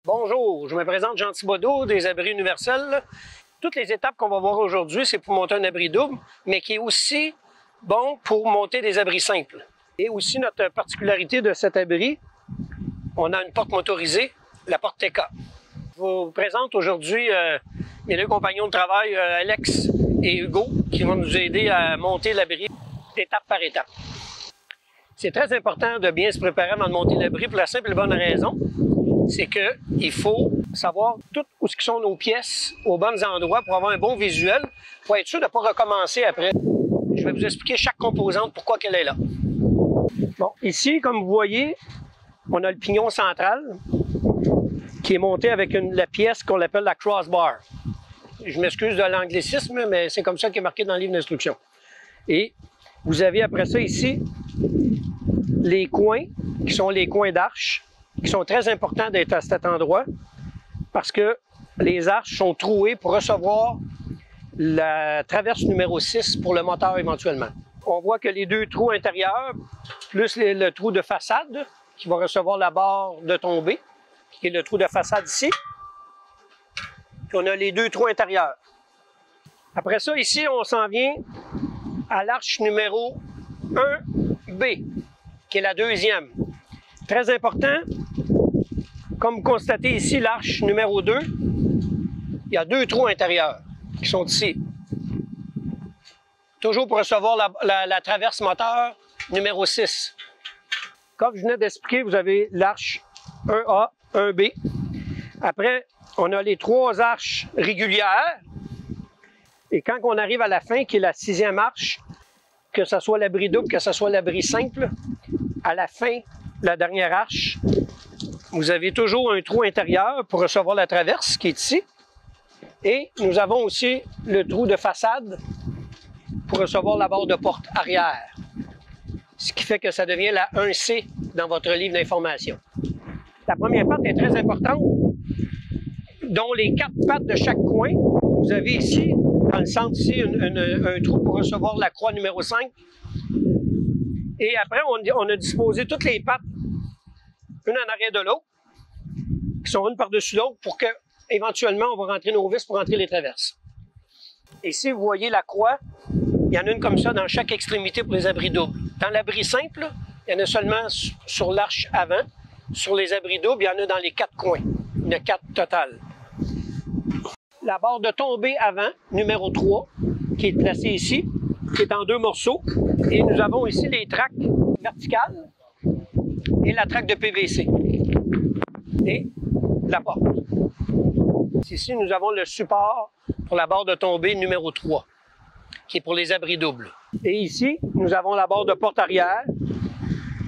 Bonjour, je me présente Jean Thibodeau des Abris Universels. Toutes les étapes qu'on va voir aujourd'hui, c'est pour monter un abri double, mais qui est aussi bon pour monter des abris simples. Et aussi notre particularité de cet abri, on a une porte motorisée, la porte TK. Je vous présente aujourd'hui mes deux compagnons de travail, Alex et Hugo, qui vont nous aider à monter l'abri étape par étape. C'est très important de bien se préparer avant de monter l'abri pour la simple et bonne raison, c'est qu'il faut savoir où sont nos pièces aux bons endroits pour avoir un bon visuel, pour être sûr de ne pas recommencer après. Je vais vous expliquer chaque composante, pourquoi qu'elle est là. Bon, ici, comme vous voyez, on a le pignon central qui est monté avec la pièce qu'on appelle la crossbar. Je m'excuse de l'anglicisme, mais c'est comme ça qui est marqué dans le livre d'instruction. Et vous avez après ça ici les coins, qui sont les coins d'arche, qui sont très importants d'être à cet endroit parce que les arches sont trouées pour recevoir la traverse numéro 6 pour le moteur éventuellement. On voit que les deux trous intérieurs, plus le trou de façade qui va recevoir la barre de tombée, qui est le trou de façade ici. Puis on a les deux trous intérieurs. Après ça, ici, on s'en vient à l'arche numéro 1B, qui est la deuxième. Très important, comme vous constatez ici, l'arche numéro 2, il y a deux trous intérieurs qui sont ici. Toujours pour recevoir la traverse moteur numéro 6. Comme je venais d'expliquer, vous avez l'arche 1A, 1B. Après, on a les trois arches régulières. Et quand on arrive à la fin, qui est la sixième arche, que ce soit l'abri double, que ce soit l'abri simple, à la fin, la dernière arche, vous avez toujours un trou intérieur pour recevoir la traverse qui est ici. Et nous avons aussi le trou de façade pour recevoir la barre de porte arrière. Ce qui fait que ça devient la 1C dans votre livre d'information. La première patte est très importante, dont les quatre pattes de chaque coin. Vous avez ici, dans le centre ici, un trou pour recevoir la croix numéro 5. Et après, on a disposé toutes les pattes, une en arrière de l'autre, qui sont une par-dessus l'autre pour que, éventuellement, on va rentrer nos vis pour rentrer les traverses. Ici, vous voyez la croix, il y en a une comme ça dans chaque extrémité pour les abris doubles. Dans l'abri simple, il y en a seulement sur l'arche avant. Sur les abris doubles, il y en a dans les quatre coins. Il y en a 4 totales. La barre de tombée avant, numéro 3, qui est placée ici, qui est en 2 morceaux. Et nous avons ici les traques verticales et la traque de PVC. Et la porte. Ici, nous avons le support pour la barre de tombée numéro 3, qui est pour les abris doubles. Et ici, nous avons la barre de porte arrière,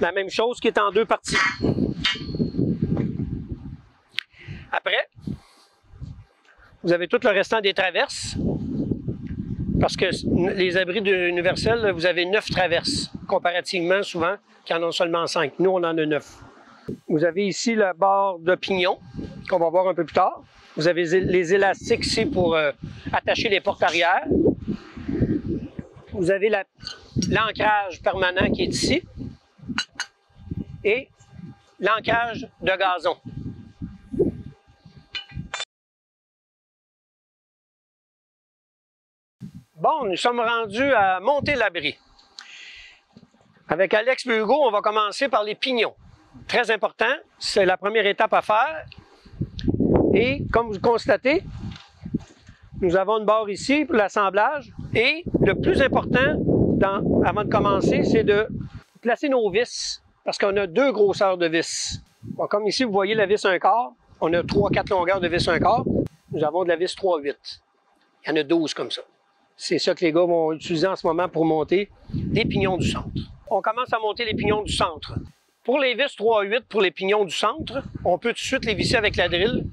la même chose qui est en 2 parties. Après, vous avez tout le restant des traverses, parce que les abris universels, vous avez 9 traverses, comparativement souvent, qui en ont seulement 5. Nous, on en a 9. Vous avez ici la barre de pignon, qu'on va voir un peu plus tard. Vous avez les élastiques ici pour attacher les portes arrière. Vous avez l'ancrage permanent qui est ici. Et l'ancrage de gazon. Bon, nous sommes rendus à monter l'abri. Avec Alex et Hugo, on va commencer par les pignons. Très important, c'est la première étape à faire. Et comme vous constatez, Nous avons une barre ici pour l'assemblage. Et le plus important, avant de commencer, c'est de placer nos vis, parce qu'on a 2 grosseurs de vis. Bon, comme ici, vous voyez la vis 1/4. On a 3-4 longueurs de vis 1/4. Nous avons de la vis 3/8. Il y en a 12 comme ça. C'est ça que les gars vont utiliser en ce moment pour monter les pignons du centre. On commence à monter les pignons du centre. Pour les vis 3/8, pour les pignons du centre, on peut tout de suite les visser avec la drille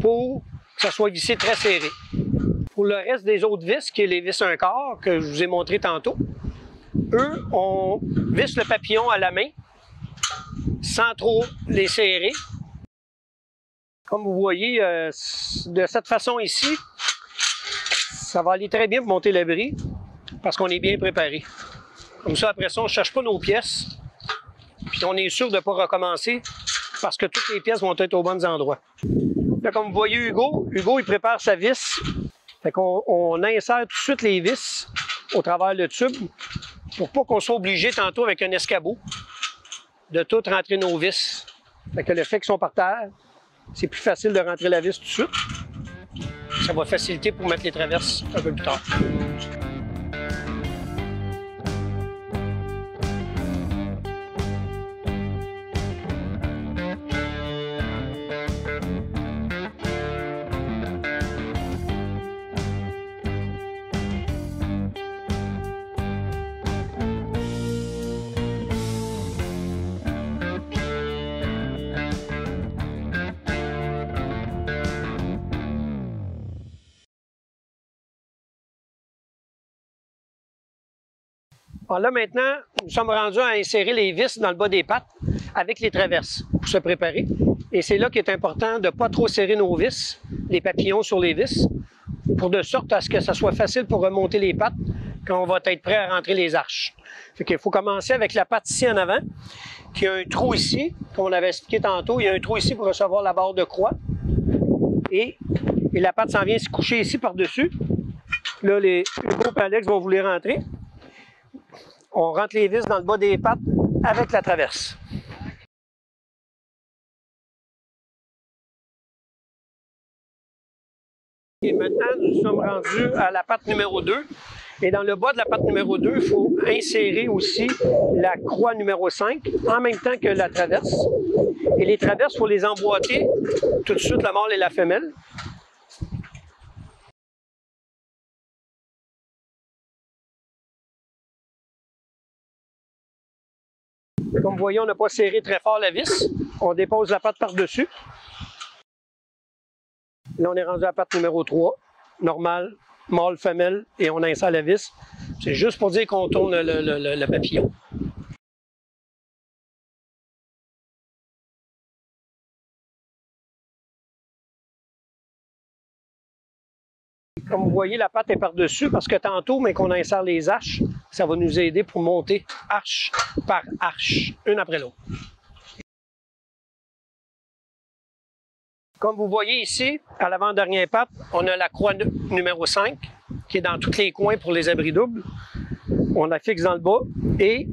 pour que ça soit vissé très serré. Pour le reste des autres vis, qui est les vis 1/4 que je vous ai montré tantôt, eux, on visse le papillon à la main sans trop les serrer. Comme vous voyez, de cette façon ici, ça va aller très bien pour monter l'abri parce qu'on est bien préparé. Comme ça, après ça, on ne cherche pas nos pièces. Puis on est sûr de ne pas recommencer parce que toutes les pièces vont être aux bons endroits. Là, comme vous voyez Hugo, il prépare sa vis. Fait qu'on insère tout de suite les vis au travers le tube pour pas qu'on soit obligé tantôt avec un escabeau de tout rentrer nos vis. Fait que le fait qu'ils sont par terre, c'est plus facile de rentrer la vis tout de suite. Ça va faciliter pour mettre les traverses un peu plus tard. Alors là, maintenant, nous sommes rendus à insérer les vis dans le bas des pattes avec les traverses pour se préparer. Et c'est là qu'il est important de ne pas trop serrer nos vis, les papillons sur les vis, pour de sorte à ce que ça soit facile pour remonter les pattes quand on va être prêt à rentrer les arches. Fait qu'il faut commencer avec la patte ici en avant, qui a un trou ici, comme on avait expliqué tantôt. Il y a un trou ici pour recevoir la barre de croix. Et la patte s'en vient se coucher ici par-dessus. Là, les Hugo et Alex vont vous les rentrer. On rentre les vis dans le bas des pattes avec la traverse. Et maintenant, nous sommes rendus à la patte numéro 2. Et dans le bas de la patte numéro 2, il faut insérer aussi la croix numéro 5 en même temps que la traverse. Et les traverses, il faut les emboîter tout de suite, la mâle et la femelle. Comme vous voyez, on n'a pas serré très fort la vis. On dépose la patte par-dessus. Là, on est rendu à la patte numéro 3. Normal, mâle, femelle, et on insère la vis. C'est juste pour dire qu'on tourne le papillon. Comme vous voyez, la patte est par-dessus parce que tantôt, mais qu'on insère les arches, ça va nous aider pour monter arche par arche, une après l'autre. Comme vous voyez ici, à l'avant-dernière patte, on a la croix numéro 5 qui est dans tous les coins pour les abris doubles. On la fixe dans le bas et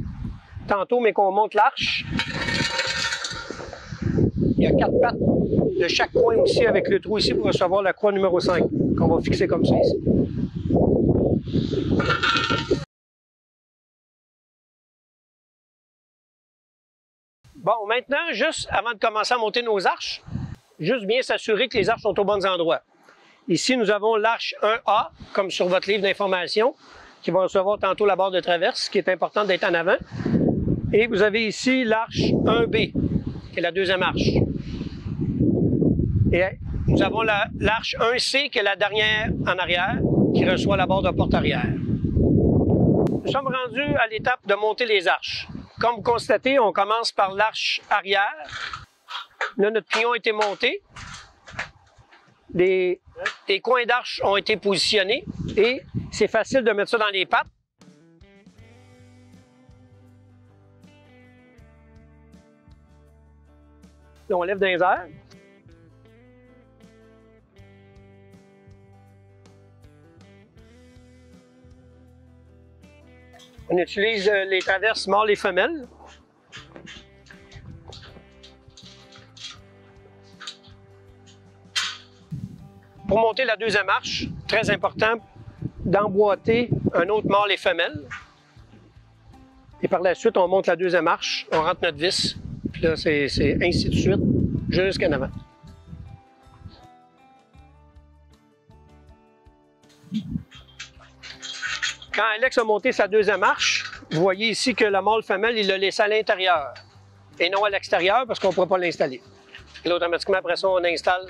tantôt, mais qu'on monte l'arche, il y a 4 pattes de chaque coin aussi avec le trou ici pour recevoir la croix numéro 5 qu'on va fixer comme ça ici. Bon, maintenant, juste avant de commencer à monter nos arches, juste bien s'assurer que les arches sont aux bons endroits. Ici, nous avons l'arche 1A, comme sur votre livre d'information, qui va recevoir tantôt la barre de traverse, qui est important d'être en avant. Et vous avez ici l'arche 1B, qui est la deuxième arche. Et nous avons l'arche 1C, qui est la dernière en arrière, qui reçoit la barre de porte arrière. Nous sommes rendus à l'étape de monter les arches. Comme vous constatez, on commence par l'arche arrière. Là, notre pignon a été monté. Les coins d'arche ont été positionnés et c'est facile de mettre ça dans les pattes. Là, on lève dans les airs. On utilise les traverses mâles et femelles. Pour monter la deuxième marche, très important d'emboîter un autre mâle et femelle. Et par la suite, on monte la deuxième marche, on rentre notre vis, puis là, c'est ainsi de suite, jusqu'en avant. Quand Alex a monté sa deuxième marche, vous voyez ici que le mâle femelle, il l'a laissé à l'intérieur et non à l'extérieur parce qu'on ne pourra pas l'installer. Et là, automatiquement, après ça, on installe.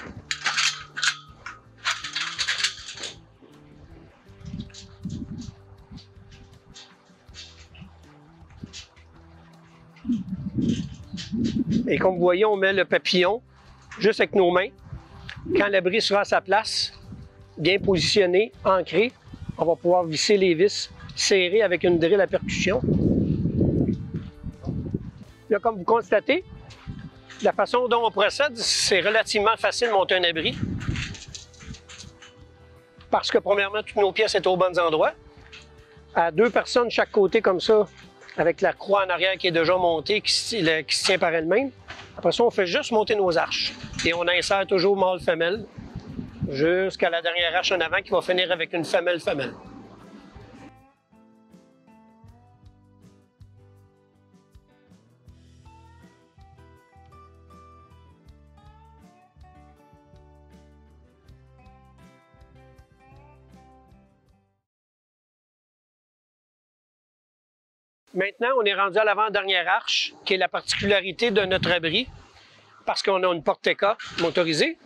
Et comme vous voyez, on met le papillon juste avec nos mains. Quand l'abri sera à sa place, bien positionné, ancré, on va pouvoir visser les vis serrées avec une drille à percussion. Là, comme vous constatez, la façon dont on procède, c'est relativement facile de monter un abri. Parce que, premièrement, toutes nos pièces sont aux bons endroits. À 2 personnes chaque côté comme ça, avec la croix en arrière qui est déjà montée, qui se tient par elle-même. Après ça, on fait juste monter nos arches. Et on insère toujours mâle-femelle jusqu'à la dernière arche en avant qui va finir avec une femelle-femelle. Maintenant, on est rendu à l'avant-dernière arche, qui est la particularité de notre abri, parce qu'on a une porte-éca motorisée.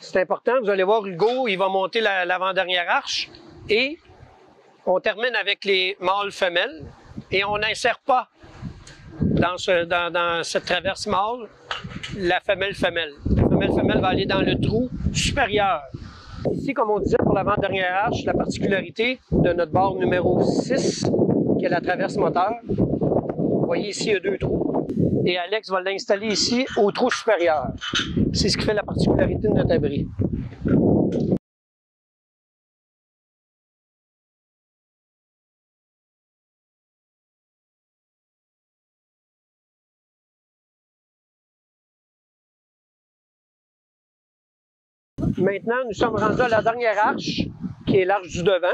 C'est important, vous allez voir, Hugo, il va monter l'avant-dernière arche, et on termine avec les mâles-femelles, et on n'insère pas dans cette traverse mâle la femelle-femelle. La femelle-femelle va aller dans le trou supérieur. Ici, comme on disait pour l'avant-dernière arche, la particularité de notre barre numéro 6, qui est la traverse moteur. Vous voyez ici, il y a 2 trous. Et Alex va l'installer ici au trou supérieur. C'est ce qui fait la particularité de notre abri. Maintenant, nous sommes rendus à la dernière arche, qui est l'arche du devant.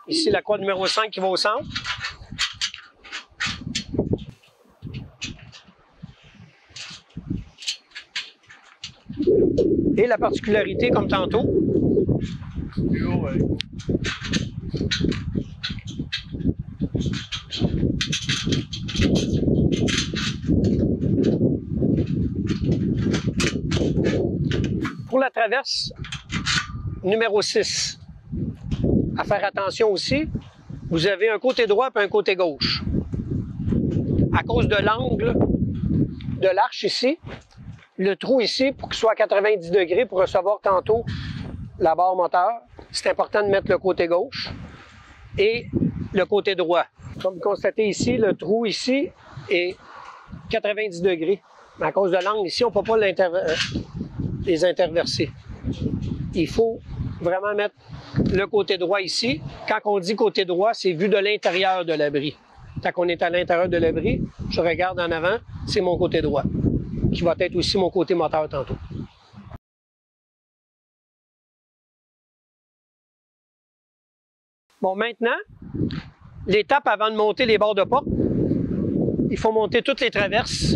Ici, la croix numéro 5 qui va au centre. Et la particularité, comme tantôt, pour la traverse numéro 6, à faire attention aussi, vous avez un côté droit et un côté gauche. À cause de l'angle de l'arche ici, le trou ici, pour qu'il soit à 90 degrés pour recevoir tantôt la barre moteur, c'est important de mettre le côté gauche et le côté droit. Comme vous constatez ici, le trou ici est 90 degrés. Mais à cause de l'angle ici, on ne peut pas les interverser. Il faut vraiment mettre le côté droit ici. Quand on dit côté droit, c'est vu de l'intérieur de l'abri. Quand on est à l'intérieur de l'abri, je regarde en avant, c'est mon côté droit, qui va être aussi mon côté moteur tantôt. Bon, maintenant, l'étape avant de monter les barres de porte, il faut monter toutes les traverses,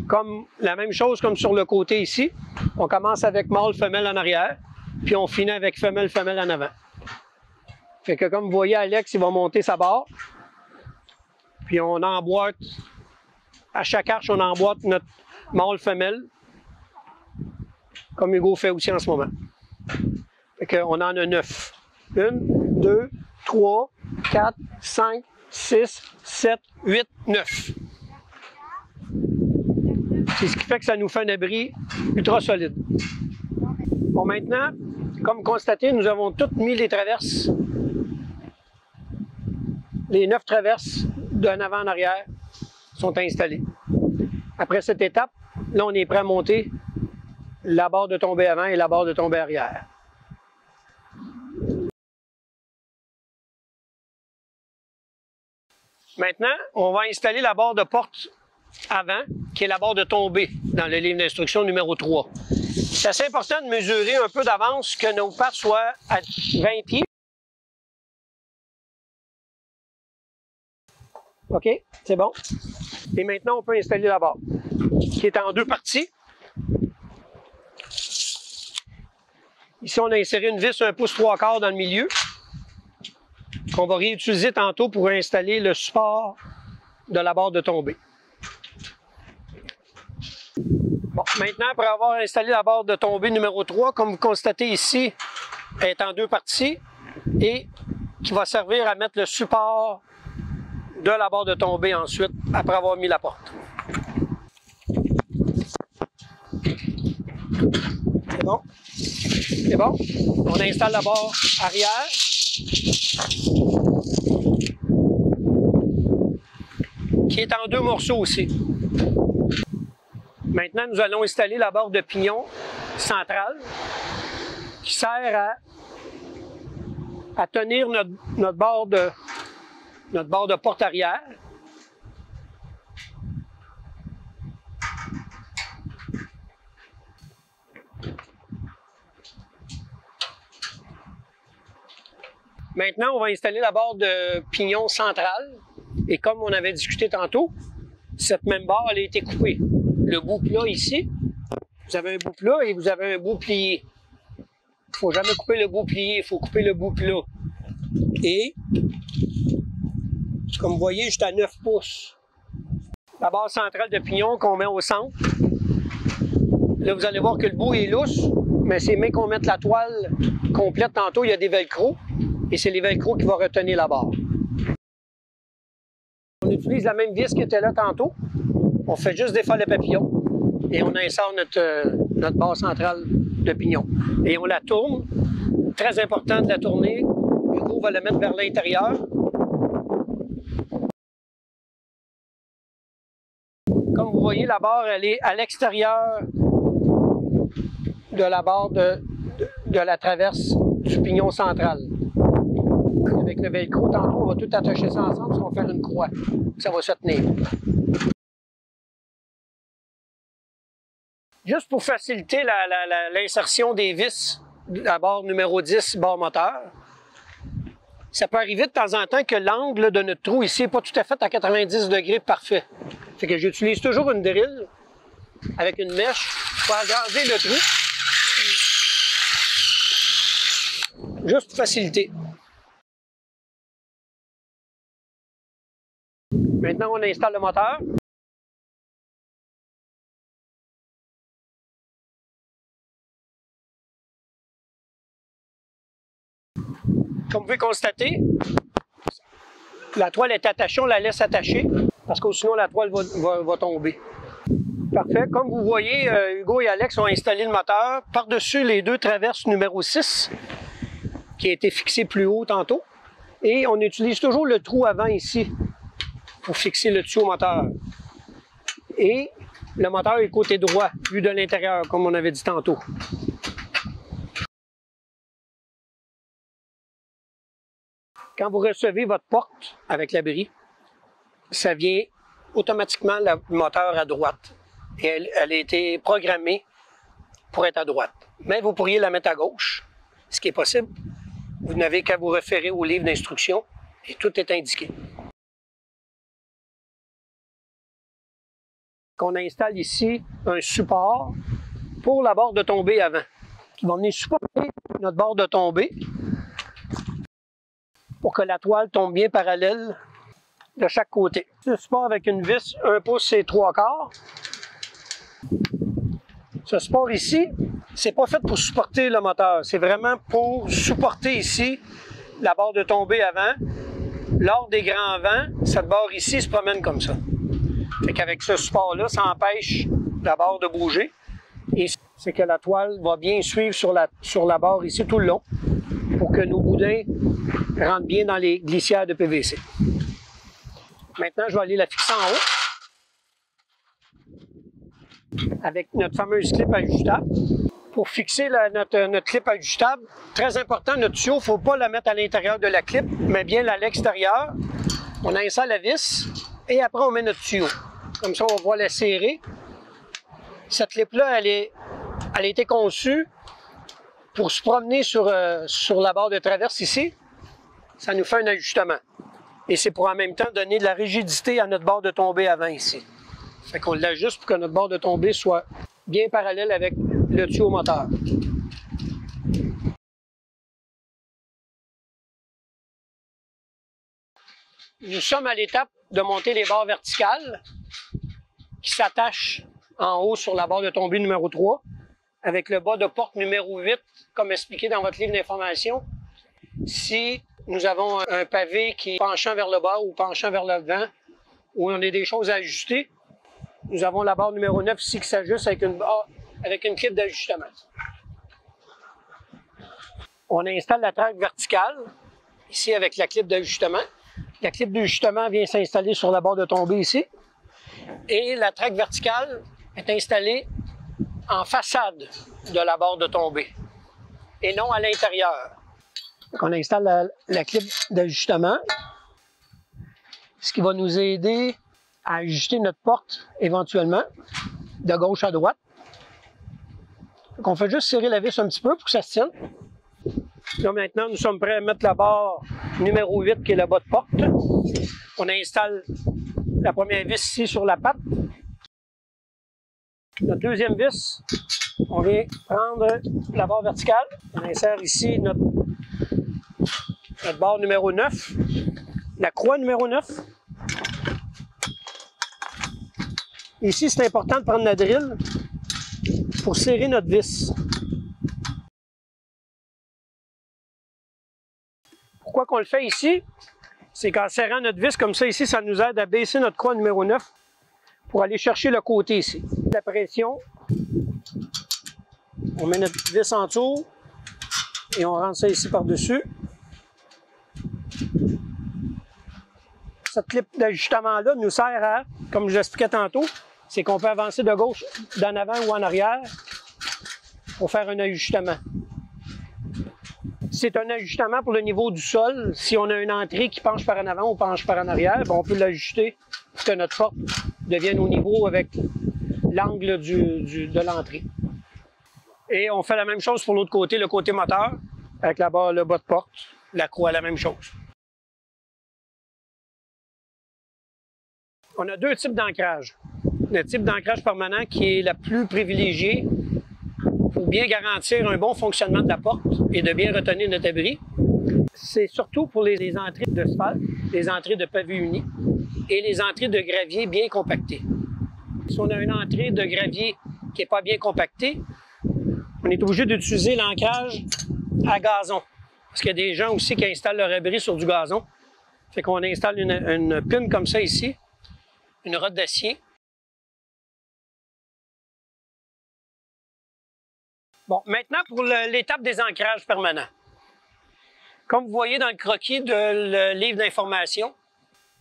comme la même chose comme sur le côté ici. On commence avec mâle-femelle en arrière, puis on finit avec femelle-femelle en avant. Fait que comme vous voyez, Alex, il va monter sa barre, puis on emboîte, à chaque arche, on emboîte notre mâle-femelle, comme Hugo fait aussi en ce moment. Fait qu'on en a 9. 1, 2, 3, 4, 5, 6, 7, 8, 9. C'est ce qui fait que ça nous fait un abri ultra solide. Bon, maintenant, comme constaté, nous avons toutes mis les traverses, les 9 traverses d'un avant en arrière sont installées. Après cette étape, là, on est prêt à monter la barre de tombée avant et la barre de tombée arrière. Maintenant, on va installer la barre de porte avant, qui est la barre de tombée dans le livre d'instruction numéro 3. C'est assez important de mesurer un peu d'avance que nos pattes soient à 20 pieds. OK, c'est bon. Et maintenant, on peut installer la barre, qui est en deux parties. Ici, on a inséré une vis 1 pouce 3/4 dans le milieu, qu'on va réutiliser tantôt pour installer le support de la barre de tombée. Bon, maintenant, après avoir installé la barre de tombée numéro 3, comme vous constatez ici, elle est en deux parties et qui va servir à mettre le support de la barre de tombée ensuite, après avoir mis la porte. C'est bon? C'est bon? On installe la barre arrière. Qui est en deux morceaux aussi. Maintenant, nous allons installer la barre de pignon centrale qui sert à tenir notre barre de porte arrière. Maintenant, on va installer la barre de pignon centrale. Et comme on avait discuté tantôt, cette même barre, elle a été coupée. Le bout plat ici, vous avez un bout plat et vous avez un bout plié. Il ne faut jamais couper le bout plié, il faut couper le bout plat. Et, comme vous voyez, juste à 9 pouces. La barre centrale de pignon qu'on met au centre. Là, vous allez voir que le bout est lousse, mais c'est mieux qu'on mette la toile complète tantôt, il y a des velcro. Et c'est les velcro qui vont retenir la barre. On utilise la même vis qui était là tantôt. On fait juste défaire le papillon et on insère notre barre centrale de pignon. Et on la tourne. Très important de la tourner. Hugo va la mettre vers l'intérieur. Comme vous voyez, la barre, elle est à l'extérieur de la barre de la traverse du pignon central. Avec le velcro, tantôt, on va tout attacher ça ensemble, on va faire une croix. Ça va se tenir. Juste pour faciliter l'insertion des vis de la barre numéro 10, barre moteur, ça peut arriver de temps en temps que l'angle de notre trou ici n'est pas tout à fait à 90 degrés parfait. Fait que j'utilise toujours une drill avec une mèche pour agrandir le trou. Juste pour faciliter. Maintenant, on installe le moteur. Comme vous pouvez constater, la toile est attachée, on la laisse attacher, parce que sinon la toile va tomber. Parfait. Comme vous voyez, Hugo et Alex ont installé le moteur par-dessus les deux traverses numéro 6, qui a été fixé plus haut tantôt. Et on utilise toujours le trou avant ici, pour fixer le dessus au moteur. Et le moteur est côté droit, vu de l'intérieur, comme on avait dit tantôt. Quand vous recevez votre porte avec l'abri, ça vient automatiquement le moteur à droite. Et elle a été programmée pour être à droite. Mais vous pourriez la mettre à gauche, ce qui est possible. Vous n'avez qu'à vous référer au livre d'instruction et tout est indiqué. On installe ici un support pour la barre de tombée avant, qui va venir supporter notre barre de tombée pour que la toile tombe bien parallèle de chaque côté. Ce support avec une vis 1 pouce et 3/4. Ce support ici, c'est pas fait pour supporter le moteur, c'est vraiment pour supporter ici la barre de tombée avant. Lors des grands vents, cette barre ici se promène comme ça. Fait qu'avec ce support-là, ça empêche la barre de bouger. Et c'est que la toile va bien suivre sur la barre ici tout le long pour que nos boudins rentrent bien dans les glissières de PVC. Maintenant, je vais aller la fixer en haut avec notre fameuse clip ajustable. Pour fixer notre clip ajustable, très important, notre tuyau, il ne faut pas la mettre à l'intérieur de la clip, mais bien à l'extérieur On installe la vis et après on met notre tuyau. Comme ça, on va la serrer. Cette clip-là, elle a été conçue pour se promener sur la barre de traverse ici. Ça nous fait un ajustement. Et c'est pour en même temps donner de la rigidité à notre barre de tombée avant ici. Fait qu'on l'ajuste pour que notre barre de tombée soit bien parallèle avec le tuyau moteur. Nous sommes à l'étape de monter les barres verticales qui s'attachent en haut sur la barre de tombée numéro 3 avec le bas de porte numéro 8, comme expliqué dans votre livre d'information. Si nous avons un pavé qui est penchant vers le bas ou penchant vers le devant, où on a des choses à ajuster, nous avons la barre numéro 9 ici qui s'ajuste avec une clip d'ajustement. On installe la traque verticale, ici avec la clip d'ajustement. La clip d'ajustement vient s'installer sur la barre de tombée ici. Et la traque verticale est installée en façade de la barre de tombée et non à l'intérieur. On installe la clip d'ajustement, ce qui va nous aider à ajuster notre porte éventuellement de gauche à droite. Donc on fait juste serrer la vis un petit peu pour que ça se tienne. Là maintenant, nous sommes prêts à mettre la barre numéro 8 qui est le bas de porte. On installe la première vis ici sur la patte. Notre deuxième vis, on vient prendre la barre verticale. On insère ici notre barre numéro 9, la croix numéro 9. Ici, c'est important de prendre la drille pour serrer notre vis. Pourquoi qu'on le fait ici? C'est qu'en serrant notre vis comme ça ici, ça nous aide à baisser notre croix numéro 9 pour aller chercher le côté ici. La pression, on met notre vis en dessous et on rentre ça ici par-dessus. Cette clip d'ajustement-là nous sert à, comme je l'expliquais tantôt, c'est qu'on peut avancer de gauche, d'en avant ou en arrière pour faire un ajustement. C'est un ajustement pour le niveau du sol. Si on a une entrée qui penche par en avant ou penche par en arrière, on peut l'ajuster pour que notre porte devienne au niveau avec l'angle de l'entrée. Et on fait la même chose pour l'autre côté, le côté moteur, avec le bas de porte, la croix, la même chose. On a deux types d'ancrage. Le type d'ancrage permanent qui est la plus privilégiée pour bien garantir un bon fonctionnement de la porte et de bien retenir notre abri. C'est surtout pour les entrées de sphalte, les entrées de pavé uni et les entrées de gravier bien compactées. Si on a une entrée de gravier qui n'est pas bien compactée, on est obligé d'utiliser l'ancrage à gazon. Parce qu'il y a des gens aussi qui installent leur abri sur du gazon. Fait qu'on installe une pine comme ça ici, une rotte d'acier. Bon, maintenant pour l'étape des ancrages permanents. Comme vous voyez dans le croquis de le livre d'information,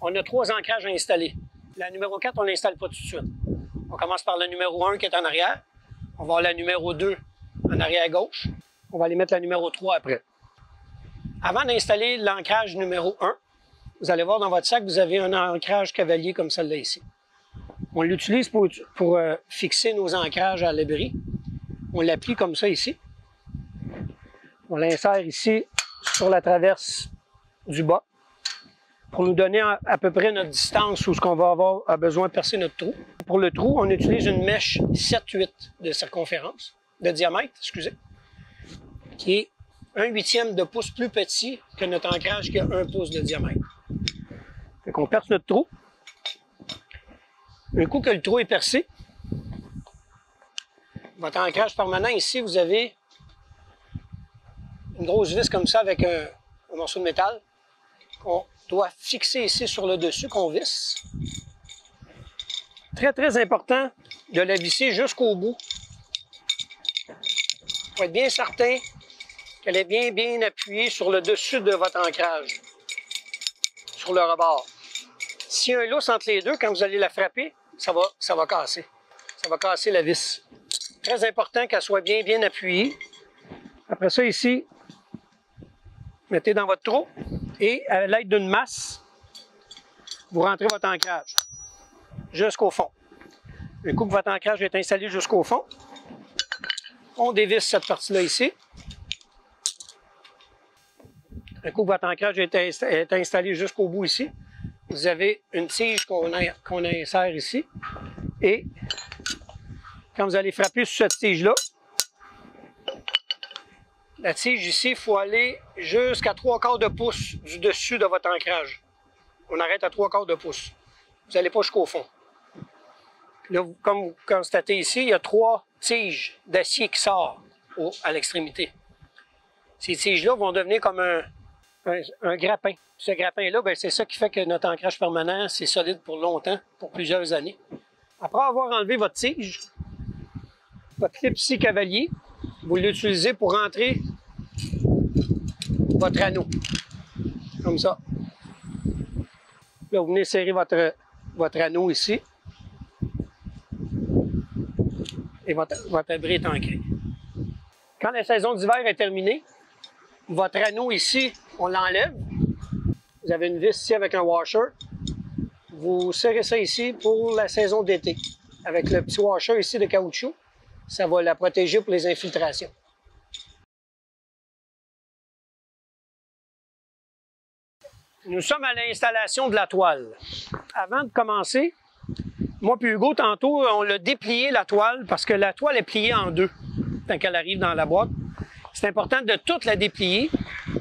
on a 3 ancrages à installer. La numéro 4, on ne l'installe pas tout de suite. On commence par la numéro 1 qui est en arrière. On va avoir la numéro 2 en arrière à gauche. On va aller mettre la numéro 3 après. Avant d'installer l'ancrage numéro 1, vous allez voir dans votre sac, vous avez un ancrage cavalier comme celle-là ici. On l'utilise pour fixer nos ancrages à l'abri. On l'applique comme ça ici. On l'insère ici sur la traverse du bas pour nous donner à peu près notre distance où ce qu'on va avoir besoin de percer notre trou. Pour le trou, on utilise une mèche 7/8 de circonférence, de diamètre, excusez, qui est 1/8 de pouce plus petit que notre ancrage qui a 1 pouce de diamètre. Fait qu'on perce notre trou. Un coup que le trou est percé, votre ancrage permanent ici, vous avez une grosse vis comme ça avec un morceau de métal qu'on doit fixer ici sur le dessus, qu'on visse. Très, très important de la visser jusqu'au bout. Il faut être bien certain qu'elle est bien appuyée sur le dessus de votre ancrage, sur le rebord. S'il y a un lousse entre les deux, quand vous allez la frapper, ça va casser. Ça va casser la vis. Très important qu'elle soit bien appuyée. Après ça, ici, mettez dans votre trou et à l'aide d'une masse, vous rentrez votre ancrage jusqu'au fond. Un coup que votre ancrage est installé jusqu'au fond, on dévisse cette partie-là ici. Un coup que votre ancrage est installé jusqu'au bout ici, vous avez une tige qu'on insère ici. Et quand vous allez frapper sur cette tige-là, la tige ici, il faut aller jusqu'à 3/4 de pouce du dessus de votre ancrage. On arrête à 3/4 de pouce. Vous n'allez pas jusqu'au fond. Là, comme vous constatez ici, il y a 3 tiges d'acier qui sortent à l'extrémité. Ces tiges-là vont devenir comme un grappin. Ce grappin-là, c'est ça qui fait que notre ancrage permanent, c'est solide pour longtemps, pour plusieurs années. Après avoir enlevé votre tige, votre clip ici cavalier, vous l'utilisez pour rentrer votre anneau. Comme ça. Là, vous venez serrer votre anneau ici. Et votre abri est ancré. Quand la saison d'hiver est terminée, votre anneau ici, on l'enlève. Vous avez une vis ici avec un washer. Vous serrez ça ici pour la saison d'été. Avec le petit washer ici de caoutchouc, ça va la protéger pour les infiltrations. Nous sommes à l'installation de la toile. Avant de commencer, moi puis Hugo, tantôt, on l'a déplié la toile parce que la toile est pliée en deux quand elle arrive dans la boîte. C'est important de toute la déplier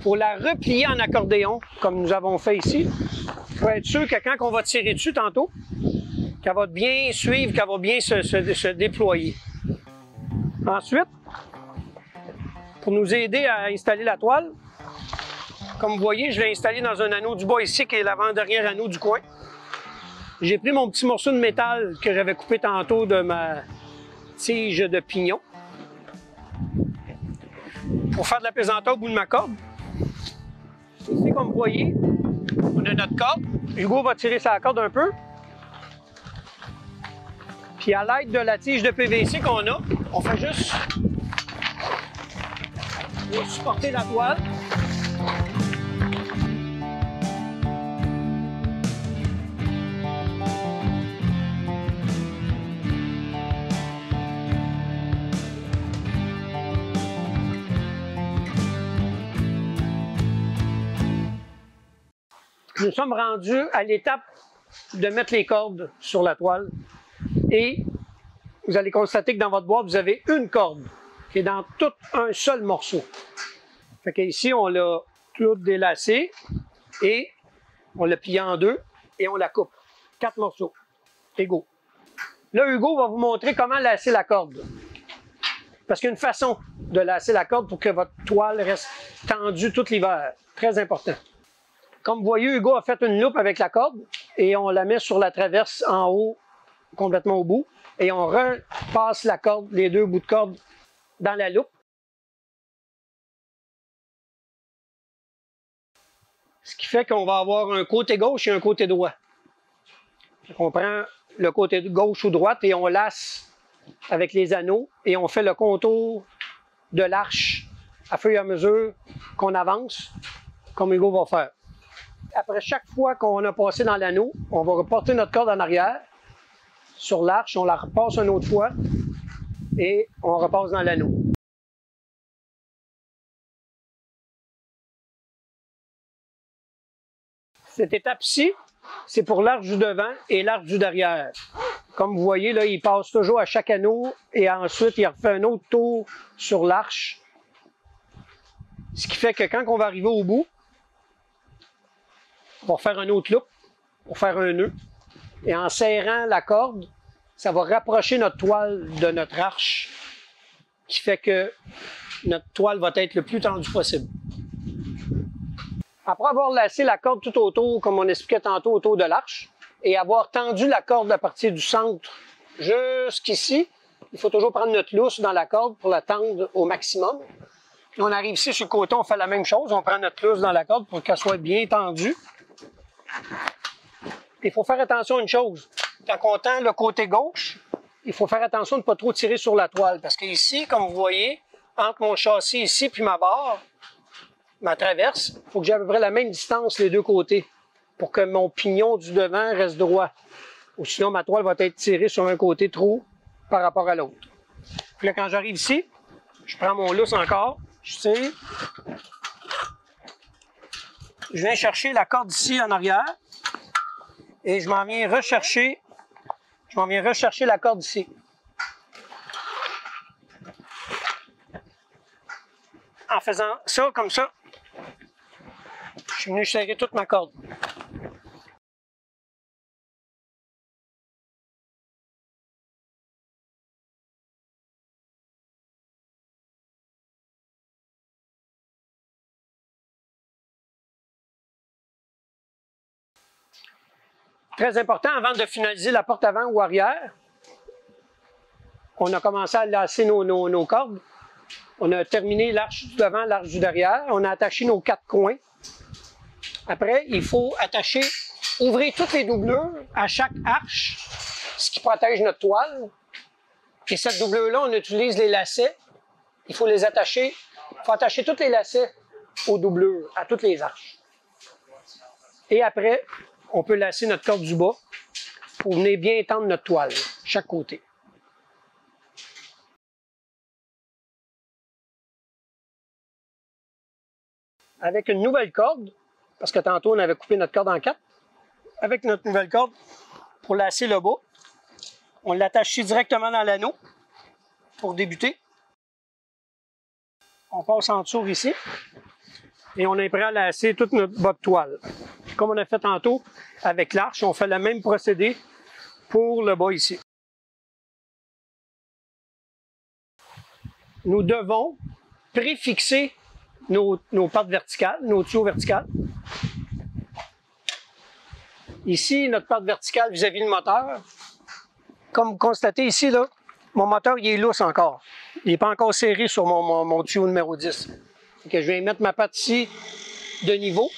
pour la replier en accordéon, comme nous avons fait ici, pour être sûr que quand on va tirer dessus tantôt, qu'elle va bien suivre, qu'elle va bien se déployer. Ensuite, pour nous aider à installer la toile, comme vous voyez, je l'ai installé dans un anneau du bas ici, qui est l'avant-dernier anneau du coin. J'ai pris mon petit morceau de métal que j'avais coupé tantôt de ma tige de pignon pour faire de la pesanteur au bout de ma corde. Ici, comme vous voyez, on a notre corde. Hugo va tirer sa corde un peu. Puis à l'aide de la tige de PVC qu'on a, on fait juste supporter la toile. Nous sommes rendus à l'étape de mettre les cordes sur la toile et vous allez constater que dans votre boîte, vous avez une corde qui est dans tout un seul morceau. Fait qu'ici, on l'a tout délacé et on l'a plié en deux et on la coupe. 4 morceaux égaux. Là, Hugo va vous montrer comment lasser la corde. Parce qu'il y a une façon de lasser la corde pour que votre toile reste tendue tout l'hiver. Très important. Comme vous voyez, Hugo a fait une loupe avec la corde et on la met sur la traverse en haut, complètement au bout, et on repasse la corde, les deux bouts de corde, dans la loupe. Ce qui fait qu'on va avoir un côté gauche et un côté droit. On prend le côté gauche ou droite et on lasse avec les anneaux et on fait le contour de l'arche à fur et à mesure qu'on avance, comme Hugo va faire. Après chaque fois qu'on a passé dans l'anneau, on va reporter notre corde en arrière sur l'arche, on la repasse une autre fois et on repasse dans l'anneau. Cette étape-ci, c'est pour l'arche du devant et l'arche du derrière. Comme vous voyez, là, il passe toujours à chaque anneau et ensuite il refait un autre tour sur l'arche. Ce qui fait que quand on va arriver au bout, on va faire un autre loupe pour faire un nœud. Et en serrant la corde, ça va rapprocher notre toile de notre arche, qui fait que notre toile va être le plus tendue possible. Après avoir lacé la corde tout autour, comme on expliquait tantôt, autour de l'arche, et avoir tendu la corde à partir du centre jusqu'ici, il faut toujours prendre notre lousse dans la corde pour la tendre au maximum. Puis on arrive ici sur le côté, on fait la même chose, on prend notre lousse dans la corde pour qu'elle soit bien tendue. Il faut faire attention à une chose. Quand on tend le côté gauche, il faut faire attention de ne pas trop tirer sur la toile. Parce que ici, comme vous voyez, entre mon châssis ici puis ma barre, ma traverse, il faut que j'ai à peu près la même distance les deux côtés. pour que mon pignon du devant reste droit. Ou sinon, ma toile va être tirée sur un côté trop par rapport à l'autre. Puis là, quand j'arrive ici, je prends mon lousse encore, je tire. Je viens chercher la corde ici en arrière et je m'en viens rechercher la corde ici. En faisant ça, comme ça, je suis venu serrer toute ma corde. Très important, avant de finaliser la porte avant ou arrière, on a commencé à lasser nos cordes. On a terminé l'arche du devant, l'arche du derrière. On a attaché nos 4 coins. Après, il faut attacher, ouvrir toutes les doublures à chaque arche, ce qui protège notre toile. Et cette doublure-là, on utilise les lacets. Il faut les attacher. Il faut attacher tous les lacets aux doublures, à toutes les arches. Et après, on peut lasser notre corde du bas pour venir bien étendre notre toile, chaque côté. Avec une nouvelle corde, parce que tantôt on avait coupé notre corde en 4, avec notre nouvelle corde, pour lasser le bas, on l'attache directement dans l'anneau pour débuter. On passe en dessous ici et on est prêt à lasser toute notre bas de toile. Comme on a fait tantôt avec l'arche, on fait le même procédé pour le bas ici. Nous devons préfixer nos pattes verticales, nos tuyaux verticales. Ici, notre patte verticale vis-à-vis le moteur. Comme vous constatez ici, là, mon moteur il est lousse encore. Il n'est pas encore serré sur mon tuyau numéro 10. Donc, je vais mettre ma patte ici de niveau.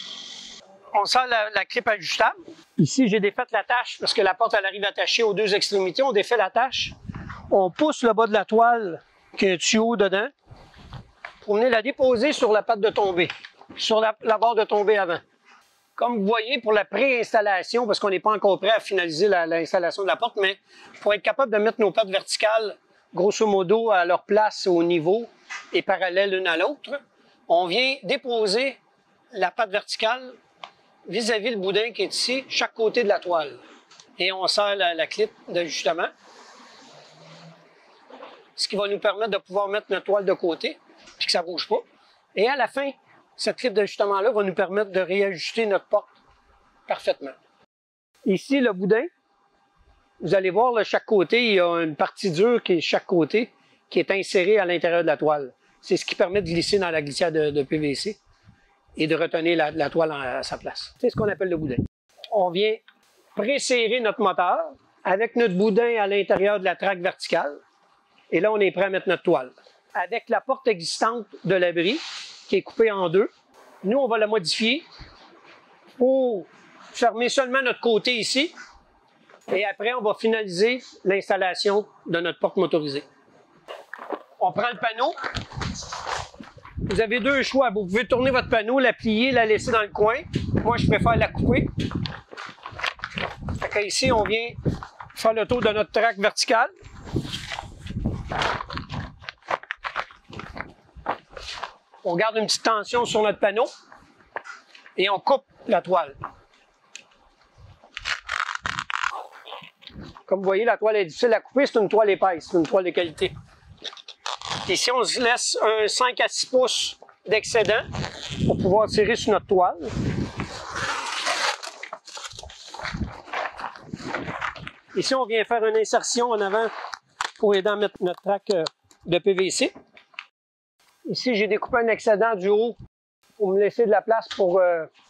On sort la clip ajustable. Ici, j'ai défait l'attache parce que la porte elle arrive attachée aux 2 extrémités. On défait l'attache. On pousse le bas de la toile qui a un tuyau dedans pour venir la déposer sur la patte de tombée, sur la barre de tombée avant. Comme vous voyez, pour la préinstallation, parce qu'on n'est pas encore prêt à finaliser l'installation de la porte, mais pour être capable de mettre nos pattes verticales, grosso modo, à leur place au niveau et parallèles l'une à l'autre, on vient déposer la patte verticale vis-à-vis le boudin qui est ici, chaque côté de la toile. Et on serre la clip d'ajustement, ce qui va nous permettre de pouvoir mettre notre toile de côté, puis que ça ne bouge pas. Et à la fin, cette clip d'ajustement-là va nous permettre de réajuster notre porte parfaitement. Ici, le boudin, vous allez voir, là, chaque côté, il y a une partie dure qui est chaque côté, qui est insérée à l'intérieur de la toile. C'est ce qui permet de glisser dans la glissière de PVC et de retenir la toile à sa place. C'est ce qu'on appelle le boudin. On vient presserrer notre moteur avec notre boudin à l'intérieur de la traque verticale. Et là, on est prêt à mettre notre toile. Avec la porte existante de l'abri, qui est coupée en 2, nous, on va la modifier pour fermer seulement notre côté ici. Et après, on va finaliser l'installation de notre porte motorisée. On prend le panneau. Vous avez 2 choix. Vous pouvez tourner votre panneau, la plier, la laisser dans le coin. Moi, je préfère la couper. Donc, ici, on vient faire le tour de notre traque verticale. On garde une petite tension sur notre panneau et on coupe la toile. Comme vous voyez, la toile est difficile à couper, c'est une toile épaisse, c'est une toile de qualité. Ici, on se laisse un 5 à 6 pouces d'excédent pour pouvoir tirer sur notre toile. Ici, on vient faire une insertion en avant pour aider à mettre notre traque de PVC. Ici, j'ai découpé un excédent du haut pour me laisser de la place pour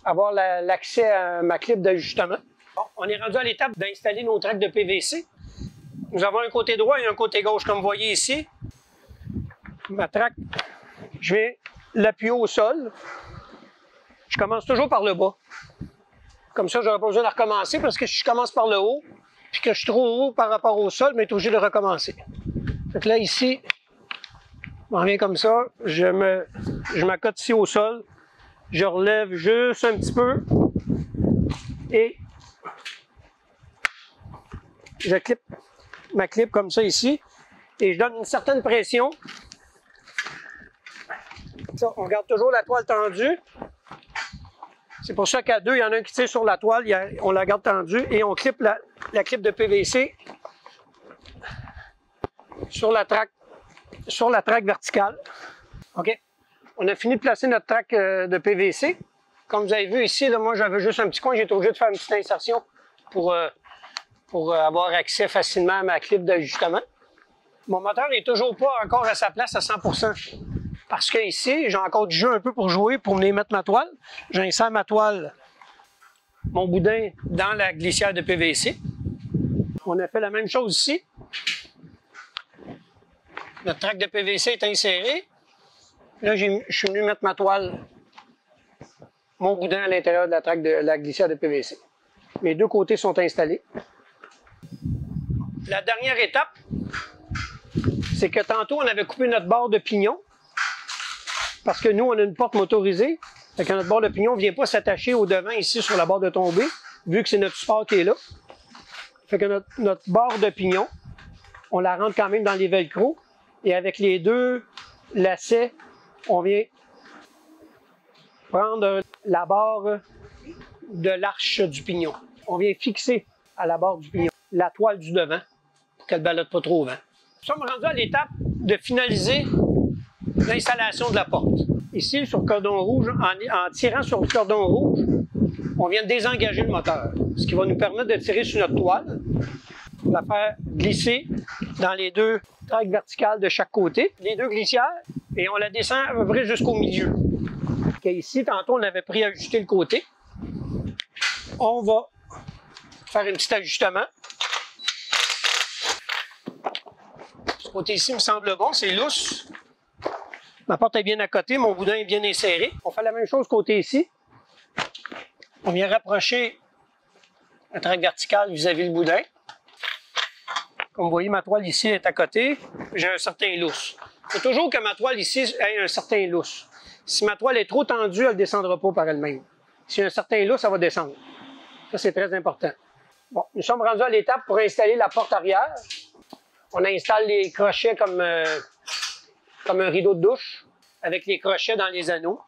avoir l'accès à ma clip d'ajustement. Bon, on est rendu à l'étape d'installer nos traques de PVC. Nous avons un côté droit et un côté gauche, comme vous voyez ici. Ma traque, je vais l'appuyer au sol. Je commence toujours par le bas. Comme ça, je n'aurai pas besoin de recommencer parce que si je commence par le haut, puis que je suis trop haut par rapport au sol, mais je suis obligé de recommencer. Donc là, ici, on vient comme ça, je m'accote ici au sol, je relève juste un petit peu, Et je clip ma clip comme ça ici et je donne une certaine pression. Ça, on garde toujours la toile tendue. C'est pour ça qu'à deux, il y en a un qui tire sur la toile, on la garde tendue et on clip la clip de PVC sur la traque verticale. OK? On a fini de placer notre traque de PVC. Comme vous avez vu ici, là, moi j'avais juste un petit coin, j'ai été obligé de faire une petite insertion pour avoir accès facilement à ma clip d'ajustement. Mon moteur n'est toujours pas encore à sa place à 100%. Parce que ici, j'ai encore du jeu un peu pour jouer, pour venir mettre ma toile. J'insère ma toile, mon boudin, dans la glissière de PVC. On a fait la même chose ici. Notre traque de PVC est insérée. Là, je suis venu mettre ma toile, mon boudin à l'intérieur de la traque de la glissière de PVC. Mes deux côtés sont installés. La dernière étape, c'est que tantôt, on avait coupé notre barre de pignon. Parce que nous, on a une porte motorisée. Fait que notre barre de pignon ne vient pas s'attacher au devant ici sur la barre de tombée, vu que c'est notre support qui est là. Fait que notre barre de pignon, on la rentre quand même dans les velcro. Et avec les deux lacets, on vient prendre la barre de l'arche du pignon. On vient fixer à la barre du pignon la toile du devant pour qu'elle ne ballotte pas trop au vent. Nous sommes rendus à l'étape de finaliser l'installation de la porte. Ici, sur le cordon rouge, en tirant sur le cordon rouge, on vient de désengager le moteur, ce qui va nous permettre de tirer sur notre toile, pour la faire glisser dans les deux traques verticales de chaque côté, les deux glissières, et on la descend à peu près jusqu'au milieu. Okay, ici, tantôt, on avait préajusté le côté. On va faire un petit ajustement. Ce côté-ci me semble bon, c'est lousse. Ma porte est bien à côté, mon boudin est bien inséré. On fait la même chose côté ici. On vient rapprocher la traque verticale vis-à-vis le boudin. Comme vous voyez, ma toile ici est à côté. J'ai un certain lousse. Il faut toujours que ma toile ici ait un certain lousse. Si ma toile est trop tendue, elle ne descendra pas par elle-même. Si y a un certain lousse, ça va descendre. Ça, c'est très important. Bon, nous sommes rendus à l'étape pour installer la porte arrière. On installe les crochets comme un rideau de douche, avec les crochets dans les anneaux.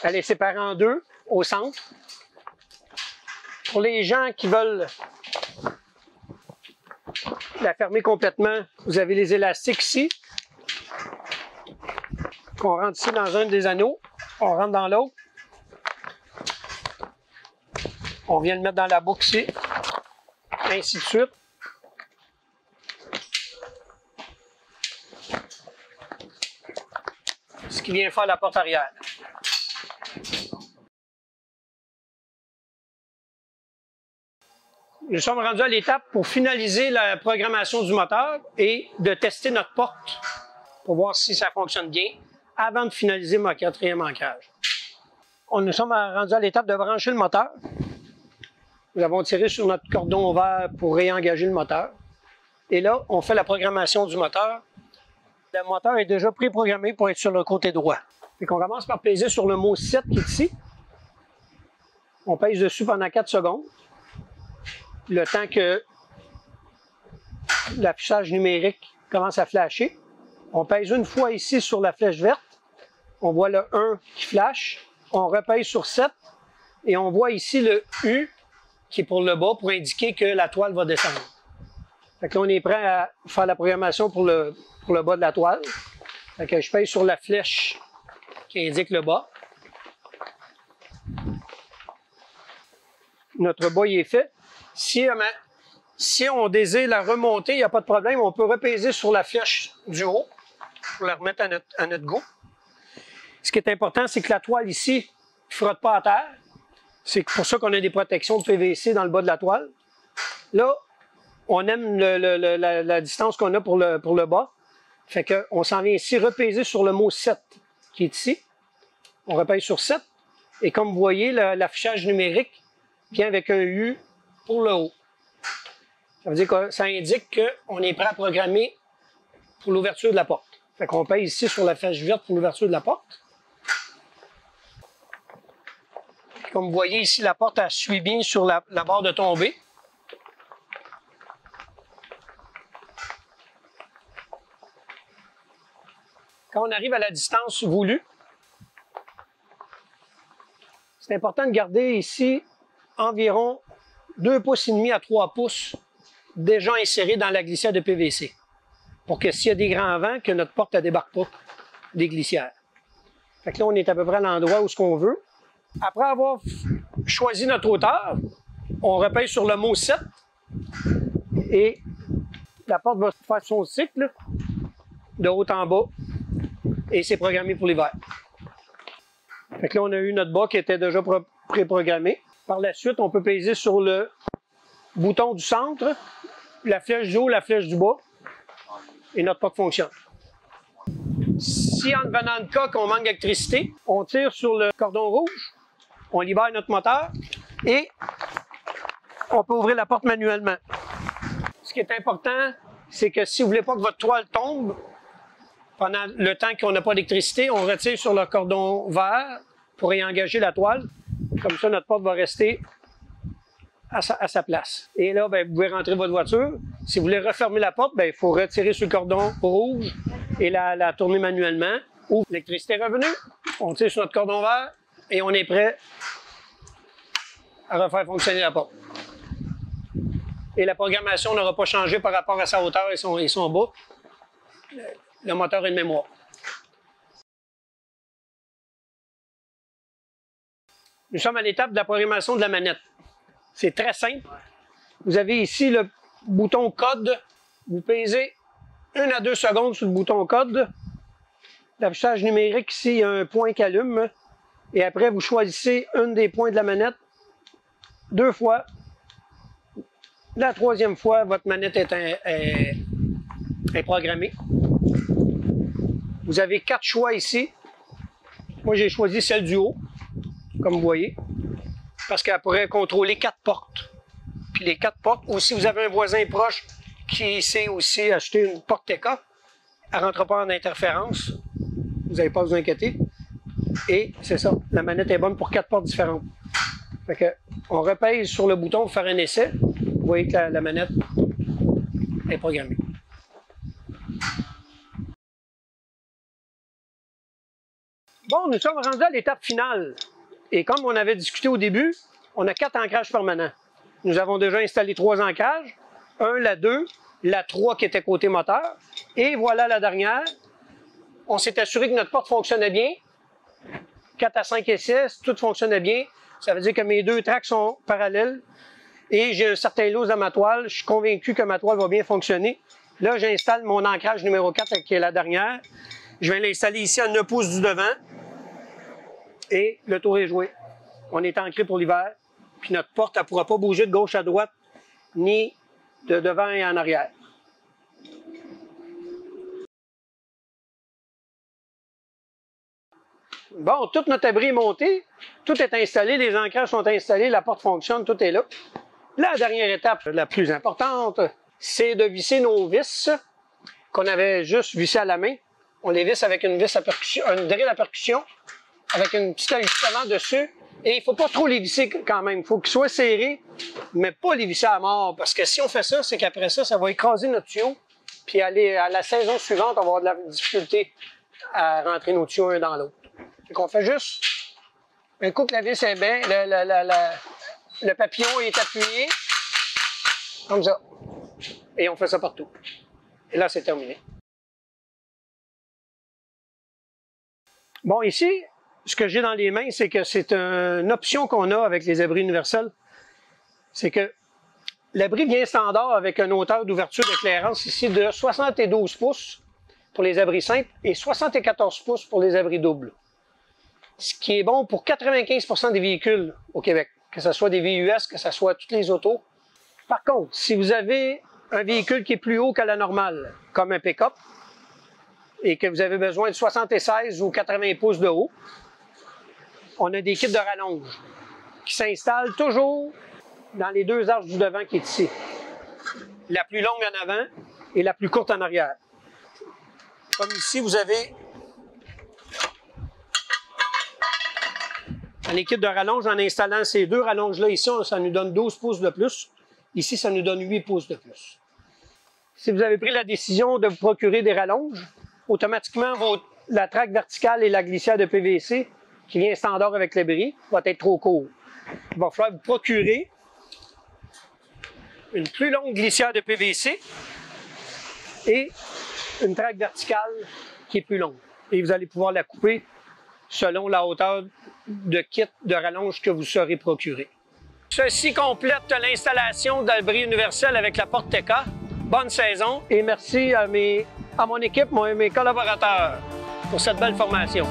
Elle est séparée en deux, au centre. Pour les gens qui veulent la fermer complètement, vous avez les élastiques ici, qu'on rentre ici dans un des anneaux, on rentre dans l'autre. On vient le mettre dans la boucle ici, ainsi de suite. Ce qui vient faire la porte arrière. Nous sommes rendus à l'étape pour finaliser la programmation du moteur et de tester notre porte pour voir si ça fonctionne bien avant de finaliser mon quatrième ancrage. Nous sommes rendus à l'étape de brancher le moteur. Nous avons tiré sur notre cordon vert pour réengager le moteur. Et là, on fait la programmation du moteur. Le moteur est déjà préprogrammé pour être sur le côté droit. On commence par peser sur le mot 7 qui est ici. On pèse dessus pendant 4 secondes. Le temps que l'affichage numérique commence à flasher. On pèse une fois ici sur la flèche verte. On voit le 1 qui flash. On repèse sur 7. Et on voit ici le U qui est pour le bas pour indiquer que la toile va descendre. Fait que là, on est prêt à faire la programmation pour le bas de la toile. Fait que je pèse sur la flèche qui indique le bas. Notre bas il est fait. Si on désire la remonter, il n'y a pas de problème. On peut repaiser sur la flèche du haut pour la remettre à notre goût. Ce qui est important, c'est que la toile ici ne frotte pas à terre. C'est pour ça qu'on a des protections de PVC dans le bas de la toile. Là, on aime la distance qu'on a pour le bas. Fait qu'on s'en vient ici repaiser sur le mot 7 qui est ici. On repèse sur 7. Et comme vous voyez, l'affichage numérique vient avec un U pour le haut. Ça veut dire que ça indique qu'on est prêt à programmer pour l'ouverture de la porte. Fait qu'on pèse ici sur la flèche verte pour l'ouverture de la porte. Puis comme vous voyez ici, la porte a suivi bien sur la barre de tombée. Quand on arrive à la distance voulue, c'est important de garder ici environ 2,5 pouces à 3 pouces déjà insérés dans la glissière de PVC pour que s'il y a des grands vents, que notre porte ne débarque pas des glissières. Fait que là, on est à peu près à l'endroit où ce qu'on veut. Après avoir choisi notre hauteur, on repèse sur le mot 7 et la porte va faire son cycle de haut en bas et c'est programmé pour l'hiver. Fait que là, on a eu notre bas qui était déjà préprogrammé. Par la suite, on peut peser sur le bouton du centre, la flèche du haut, la flèche du bas et notre porte fonctionne. Si en venant de cas qu'on manque d'électricité, on tire sur le cordon rouge, on libère notre moteur et on peut ouvrir la porte manuellement. Ce qui est important, c'est que si vous ne voulez pas que votre toile tombe pendant le temps qu'on n'a pas d'électricité, on retire sur le cordon vert pour y engager la toile. Comme ça, notre porte va rester à sa place. Et là, bien, vous pouvez rentrer votre voiture. Si vous voulez refermer la porte, bien, il faut retirer sur le cordon rouge et la tourner manuellement. Ou l'électricité est revenue, on tire sur notre cordon vert et on est prêt à refaire fonctionner la porte. Et la programmation n'aura pas changé par rapport à sa hauteur et son bas. Le moteur est de mémoire. Nous sommes à l'étape de la programmation de la manette. C'est très simple. Vous avez ici le bouton code. Vous pesez 1 à 2 secondes sur le bouton code. L'affichage numérique, ici, il y a un point qui allume. Et après, vous choisissez un des points de la manette 2 fois. La 3e fois, votre manette est programmée. Vous avez 4 choix ici. Moi, j'ai choisi celle du haut, comme vous voyez, parce qu'elle pourrait contrôler 4 portes. Puis les 4 portes, ou si vous avez un voisin proche qui sait aussi acheter une porte TK, elle ne rentre pas en interférence. Vous n'avez pas à vous inquiéter. Et c'est ça, la manette est bonne pour 4 portes différentes. Fait que, on repèse sur le bouton pour faire un essai. Vous voyez que la manette est programmée. Bon, nous sommes rendus à l'étape finale. Et comme on avait discuté au début, on a 4 ancrages permanents. Nous avons déjà installé 3 ancrages. La 2, la 3 qui était côté moteur. Et voilà la dernière. On s'est assuré que notre porte fonctionnait bien. 4 à 5 essais, tout fonctionnait bien. Ça veut dire que mes 2 tracks sont parallèles. Et j'ai un certain loose dans ma toile. Je suis convaincu que ma toile va bien fonctionner. Là, j'installe mon ancrage numéro 4, qui est la dernière. Je vais l'installer ici à 9 pouces du devant. Et le tour est joué. On est ancré pour l'hiver. Puis notre porte, elle ne pourra pas bouger de gauche à droite, ni de devant et en arrière. Bon, tout notre abri est monté. Tout est installé, les ancrages sont installés, la porte fonctionne, tout est là. La dernière étape, la plus importante, c'est de visser nos vis qu'on avait juste vissées à la main. On les visse avec une vis à percussion, une drill à percussion, avec un petit ajustement dessus. Et il ne faut pas trop les visser quand même. Il faut qu'ils soient serrés, mais pas les visser à mort. Parce que si on fait ça, c'est qu'après ça, ça va écraser notre tuyau. Puis à la saison suivante, on va avoir de la difficulté à rentrer nos tuyaux un dans l'autre. Donc on fait juste un coup que la vis est bien, le papillon est appuyé, comme ça. Et on fait ça partout. Et là, c'est terminé. Bon, ici, ce que j'ai dans les mains, c'est que c'est une option qu'on a avec les abris universels. C'est que l'abri vient standard avec une hauteur d'ouverture d'éclairance ici de 72 pouces pour les abris simples et 74 pouces pour les abris doubles. Ce qui est bon pour 95% des véhicules au Québec, que ce soit des VUS, que ce soit toutes les autos. Par contre, si vous avez un véhicule qui est plus haut que la normale, comme un pick-up, et que vous avez besoin de 76 ou 80 pouces de haut, on a des kits de rallonge qui s'installent toujours dans les 2 arches du devant qui est ici. La plus longue en avant et la plus courte en arrière. Comme ici, vous avez en équipe de rallonge, en installant ces deux rallonges-là ici, ça nous donne 12 pouces de plus. Ici, ça nous donne 8 pouces de plus. Si vous avez pris la décision de vous procurer des rallonges, automatiquement, la traque verticale et la glissière de PVC, qui vient standard avec le bris, va être trop court. Il va falloir vous procurer une plus longue glissière de PVC et une traque verticale qui est plus longue. Et vous allez pouvoir la couper selon la hauteur de kit de rallonge que vous serez procuré. Ceci complète l'installation de bris universel avec la porte TK. Bonne saison et merci à mon équipe, mes collaborateurs pour cette belle formation.